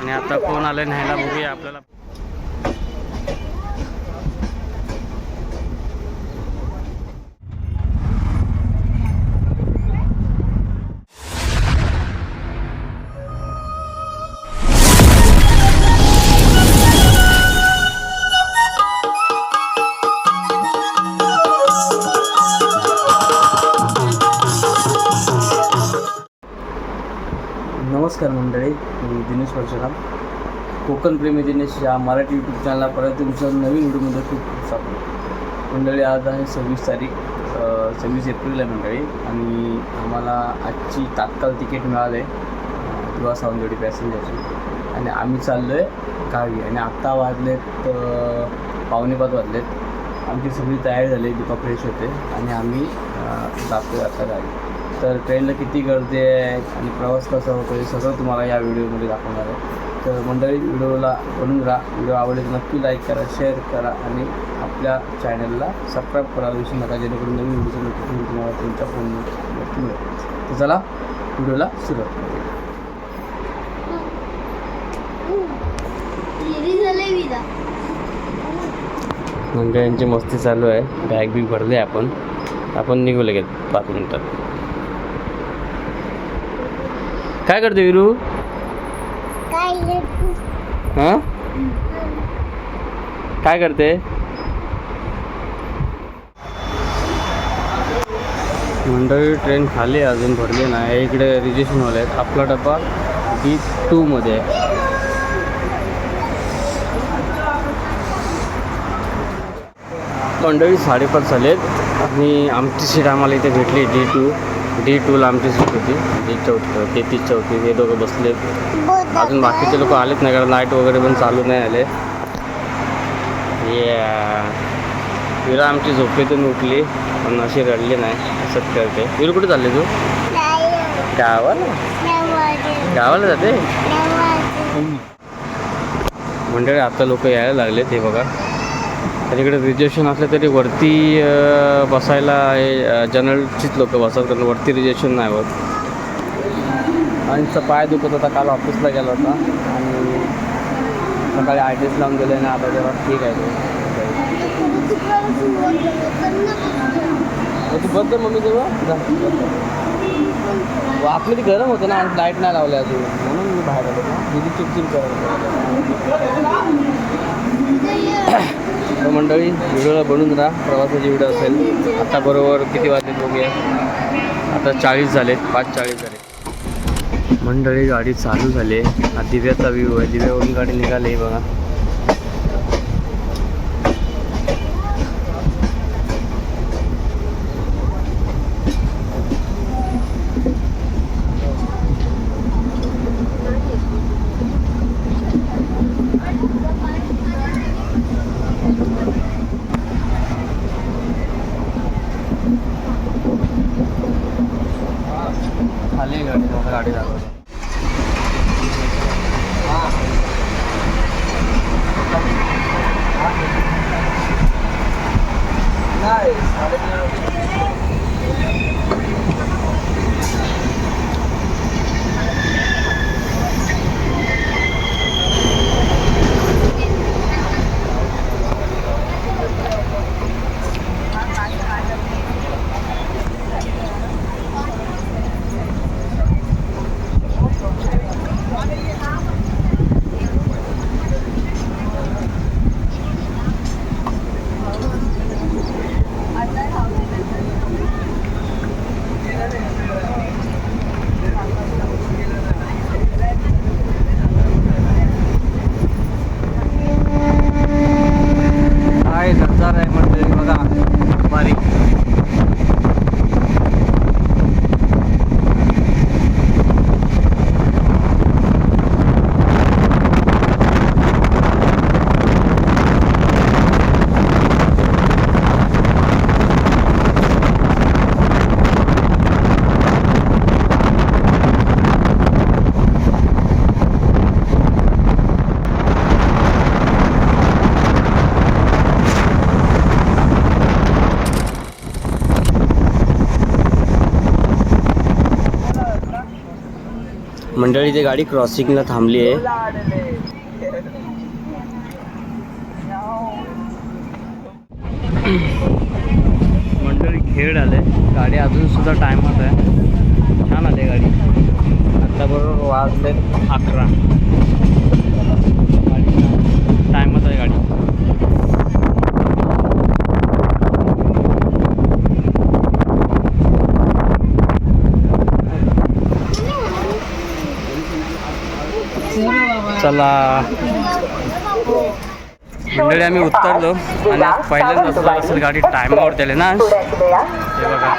आणि आता कोण आलं न्यायला बघूया आपल्याला. नमस्कार मंडळी, मी दिनेश परशुराम, कोकण प्रेमी दिनेश या मराठी यूट्यूब चॅनलला परत तुमचं नवीन व्हिडिओमध्ये खूप खूप स्वागत. मंडळी, आज आहे 26 तारीख, 26 एप्रिल आहे मंडळी. आणि आम्हाला आजची तात्काळ तिकीट मिळाले दिवा सावंतवाडी पॅसेंजरची आणि आम्ही चाललो आहे गावी. आणि आत्ता वाजलेत 4:45 वाजलेत. आमची सगळी तयारी झाली, दीपा फ्रेश होते आणि आम्ही जातो आहे आता गावी. तर ट्रेनला किती गर्दी आहे आणि प्रवास कसा होतो हे सगळं तुम्हाला या व्हिडिओमध्ये दाखवणार आहे. तर मंडळी, व्हिडिओला बनून राहा. व्हिडिओ आवडले तर नक्की लाईक करा, शेअर करा आणि आपल्या चॅनलला सबस्क्राईब करायला विसरू नका, जेणेकरून नवीन व्हिडिओचं नोटिफिकेशन तुम्हाला तुमच्या फोनवरती मिळेल. तर चला व्हिडिओला सुरुवात करूया. मंडळींची मस्ती चालू आहे. बॅग बिग भरले, आपण निघू लगेच 5 मिनिटात. काय करते विरू? हां, काय करते? मंडळी, ट्रेन खाली आहे, अजून भरली नाही. इकडे रिजर्वेशन वाले आहेत. आपला डबा D2 मध्ये आहे. मंडळी 5:30 झालेत आणि आमची सीट आम्हाला इथे भेटली D2ला आमची सीट होती. D34 34 हे दोघं बसलेत. अजून बाकीचे लोक आलेत नाही, कारण लाईट वगैरे पण चालू नाही आले. विरा आमची झोपेतून उठली पण अशी रडली नाही, असंच करते. विरू, कुठे चालले तू? गावाला जाते. मंडळी, आता लोक यायला लागले ते बघा. तर इकडे रिजर्वेशन असलं तरी वरती बसायला हे जनरलचीच लोक बसतात, कारण वरती रिजर्वेशन नाही होत. आणि पाय दुखत होता, काल ऑफिसला गेला होता आणि सकाळी ITS लावून गेले आणि आता जरा ठीक आहे. तू बघ मम्मी तेव्हा आतमध्ये गरम होतं ना आणि लाईट नाही लावल्या अजून, म्हणून मी बाहेर आलो ना. दिदी चिडचिड करत. तर मंडळी, व्हिडिओला बनून राहा. प्रवासाची व्हिडिओ असेल. आता बरोबर किती वाजले बघूया. आता 40 झालेत, 5:40 झाले. मंडळी, गाडी चालू झाली आहे. हा दिव्याचा व्ह्यू आहे. दिव्यावरून गाडी निघाली बघा. खाली गाडी दाखवली. मंडळी ती गाडी क्रॉसिंगला थांबली आहे. मंडळी खेळ आले, गाडी अजून सुद्धा टायमात आहे. छान आली गाडी. आता बरोबर वाजले 11. गाडी टायमात आहे गाडी. चला मंडळी आम्ही उतरलो आणि आज पहिल्यांदाच असेल गाडी टायमावर दिले ना. हे बघा,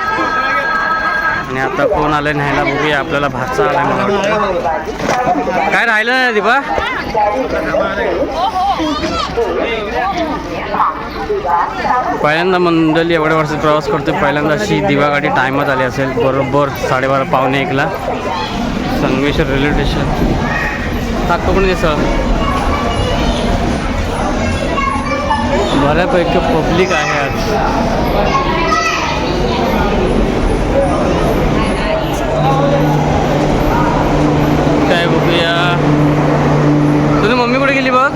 आणि आता कोण आलं न्यायला बघूया. आपल्याला भाचा आलाय मला वाटतं. काय राहिलं नाही दीपा? पहिल्यांदा मंडळी एवढ्या वर्षात प्रवास करतोय, पहिल्यांदा अशी दिवा गाडी टायमात आली असेल. बरोबर 12:30 पावणे 1ला संगमेश्वर रेल्वे स्टेशन. टाकतो पण दिसं बऱ्यापैकी पब्लिक आहे आज. काय बघूया. तुझी मम्मी कुठे गेली बघ?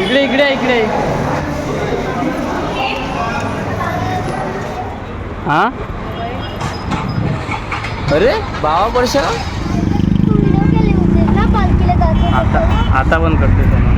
इकडे इकडे इकडे. हा, अरे बाबा वर्षा आता पण करते त्यांना.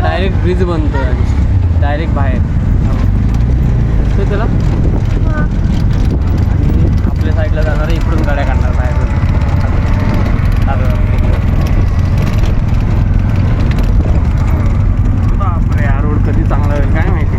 डायरेक्ट ब्रिज बनतो, डायरेक्ट बाहेर त्याला. आपल्या साईडला जाणार, इकडून गाड्या काढणार बाहेरून. बापरे, हा रोड कधी चांगला होईल काय माहिती.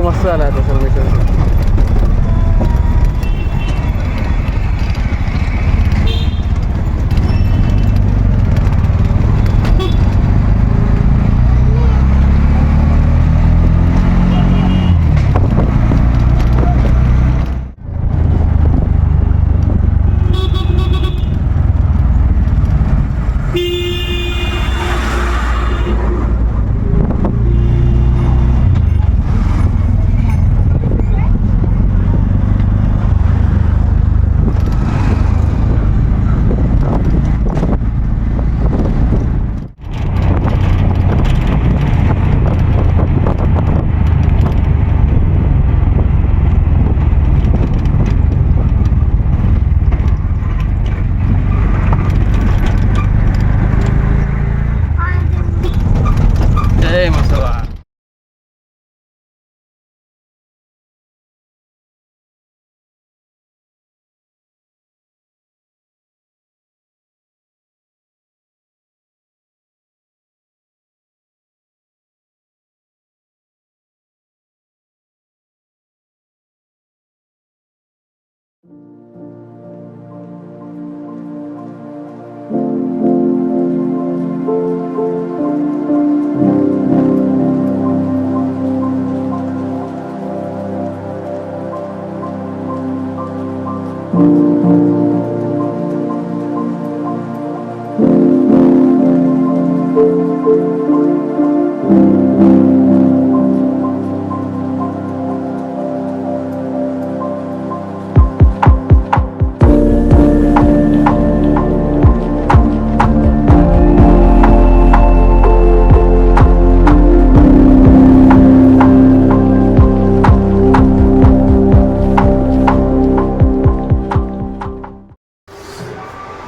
मस्त झाला आता सर्वेश्वर.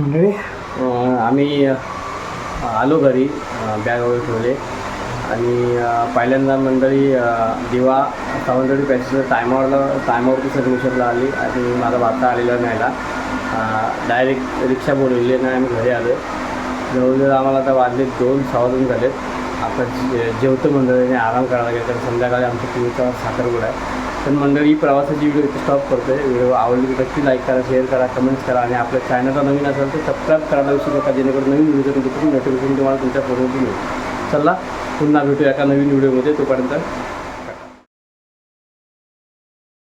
मंडळी आम्ही आलो घरी, बॅग वगैरे ठेवले आणि पहिल्यांदा मंडळी दिवा सावंतवाडी पॅसेंजर टायमावरती सर्वेश्वरला आली आणि माझा भाचा आलेला न्यायला. डायरेक्ट रिक्षा बोलवली आणि आम्ही घरी आलो. जवळजवळ आम्हाला आता वाजले 2-2:15 झालेत. आता जेवतो मंडळीने आराम करायला गेलं तर संध्याकाळी आमच्या टीव्हीचा साखरपुडा आहे. तर मंडळी प्रवासाची व्हिडिओ इथे स्टॉप करतो आहे. व्हिडिओ आवडली तर नक्की लाईक करा, शेअर करा, कमेंट्स करा आणि आपल्या चॅनलला नवीन असेल तर सबस्क्राईब करायला विसरू नका, जेणेकरून नवीन व्हिडिओचं नोटिफिकेशन तुम्हाला तुमच्या फोनवरती मिळेल. चला पुन्हा भेटूया एका नवीन व्हिडिओमध्ये. तोपर्यंत